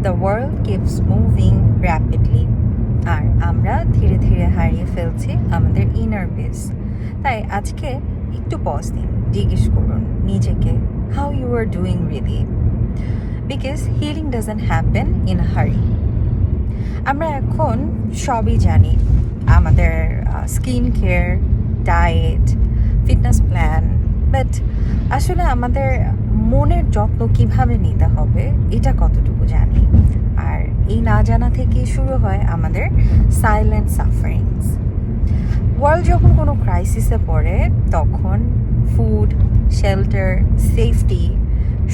The world keeps moving rapidly, আর আমরা ধীরে ধীরে হারিয়ে ফেলছি আমাদের ইনার পিস। তাই আজকে একটু পজ দিন, জিজ্ঞেস করুন নিজেকে how you are doing really, because healing doesn't happen in a hurry. আমরা এখন সবই জানি, আমাদের skin care, diet, fitness plan, but আসলে আমাদের মনের যত্ন কিভাবে নিতে হবে এটা কতটুকু জানি। আর এই না জানা থেকে শুরু হয় আমাদের সাইলেন্ট সাফারিংস। ওয়ার্ল্ড যখন কোনো ক্রাইসিসে পড়ে তখন ফুড, শেল্টার, সেফটি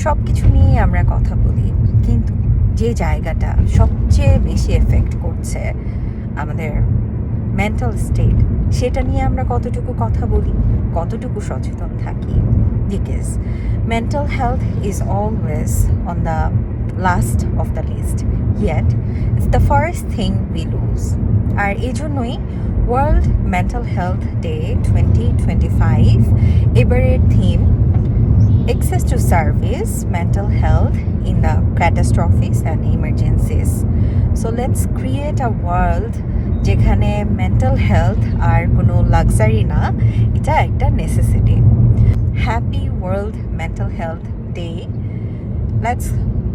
সব কিছু নিয়ে আমরা কথা বলি, কিন্তু যে জায়গাটা সবচেয়ে বেশি এফেক্ট করছে আমাদের মেন্টাল স্টেট, সেটা নিয়ে আমরা কতটুকু কথা বলি, কতটুকু সচেতন থাকি। Because mental health is always on the last of the list, yet it's the first thing we lose. আর এই জন্যই ওয়ার্ল্ড মেন্টাল হেলথ ডে 2025 এবারের theme access to service mental health in the catastrophes and emergencies. So let's create a world যেখানে mental health আর কোনো luxury না, এটা একটা necessity. Happy world mental health day. Let's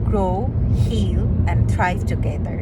grow, heal and thrive together.